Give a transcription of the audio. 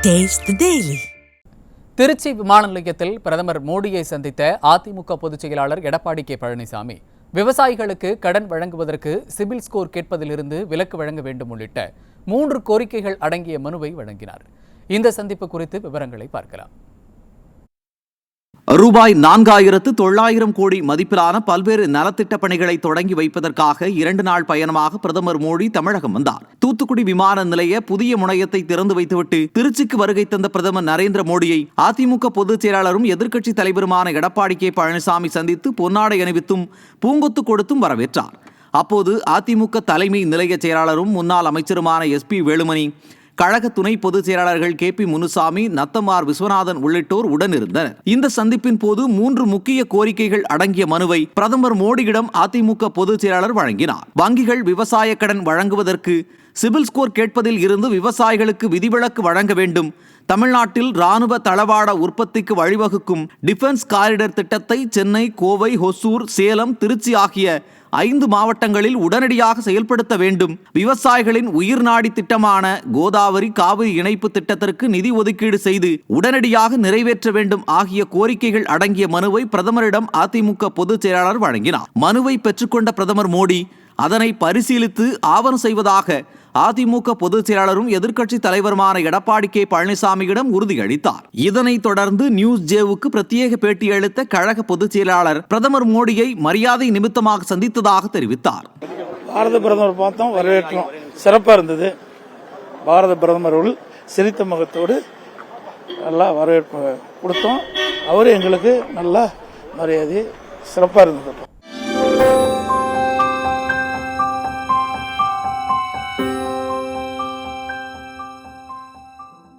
Taste the Daily. Trichy விமான நிலையத்தில் பிரதமர் மோடியை சந்தித்த அதிமுக பொதுச் செயலாளர் எடப்பாடி கே பழனிசாமி விவசாயிகளுக்கு கடன் வழங்குவதற்கு சிபில் ஸ்கோர் கேட்பதிலிருந்து விலக்கு வழங்க வேண்டும் உள்ளிட்ட 3 கோரிக்கைகள் அடங்கிய மனுவை வழங்கினார். இந்த சந்திப்பு குறித்து விவரங்களை பார்க்கலாம். ரூபாய் 4900 கோடி மதிப்பிலான பல்வேறு நலத்திட்ட பணிகளை தொடங்கி வைப்பதற்காக 2 நாள் பயணமாக பிரதமர் மோடி தமிழகம் வந்தார். தூத்துக்குடி விமான நிலைய புதிய முனையத்தை திறந்து வைத்துவிட்டு திருச்சிக்கு வருகை தந்த பிரதமர் நரேந்திர மோடியை அதிமுக பொதுச் செயலாளரும் எதிர்க்கட்சித் தலைவருமான எடப்பாடி கே பழனிசாமி சந்தித்து பொன்னாடை அணிவித்தும் பூங்கொத்து கொடுத்தும் வரவேற்றார். அப்போது அதிமுக தலைமை நிலைய செயலாளரும் முன்னாள் அமைச்சருமான SP வேலுமணி, கழக துணை பொதுச் செயலாளர்கள் KP முனுசாமி, நத்தமார் விஸ்வநாதன் உள்ளிட்டோர் உடனிருந்தனர். இந்த சந்திப்பின் போது 3 முக்கிய கோரிக்கைகள் அடங்கிய மனுவை பிரதமர் மோடியிடம் அதிமுக பொதுச் செயலாளர் வழங்கினார். வங்கிகள் விவசாய கடன் வழங்குவதற்கு சிபில் ஸ்கோர் கேட்பதில் இருந்து விவசாயிகளுக்கு விதிவிலக்கு வழங்க வேண்டும். தமிழ்நாட்டில் ராணுவ தளவாட உற்பத்திக்கு வழிவகுக்கும் டிஃபென்ஸ் காரிடர் திட்டத்தை சென்னை, கோவை, ஹொசூர், சேலம், திருச்சி ஆகிய 5 மாவட்டங்களில் உடனடியாக செயல்படுத்த வேண்டும். விவசாயிகளின் உயிர்நாடி திட்டமான கோதாவரி காவிரி இணைப்பு திட்டத்திற்கு நிதி ஒதுக்கீடு செய்து உடனடியாக நிறைவேற்ற வேண்டும் ஆகிய கோரிக்கைகள் அடங்கிய மனுவை பிரதமரிடம் அதிமுக பொதுச் செயலாளர் வழங்கினார். மனுவை பெற்றுக்கொண்ட பிரதமர் மோடி அதனை பரிசீலித்து ஆவணம் செய்வதாக அதிமுக பொதுச் செயலாளரும் எதிர்க்கட்சி தலைவருமான எடப்பாடி கே பழனிசாமியிடம் உறுதியளித்தார். இதனைத் தொடர்ந்து நியூஸ் ஜேவுக்கு பிரத்யேக பேட்டியளித்த கழக பொதுச் செயலாளர் பிரதமர் மோடியை மரியாதை நிமித்தமாக சந்தித்ததாக தெரிவித்தார். பாரத பிரதமர் பார்த்தோம், வரவேற்றோம், சிறப்பாக இருந்தது. பாரத பிரதமர் சிரித்த முகத்தோடு நல்லா வரவேற்பு கொடுத்தோம். அவரு எங்களுக்கு நல்லா மரியாதை சிறப்பாக இருந்தது.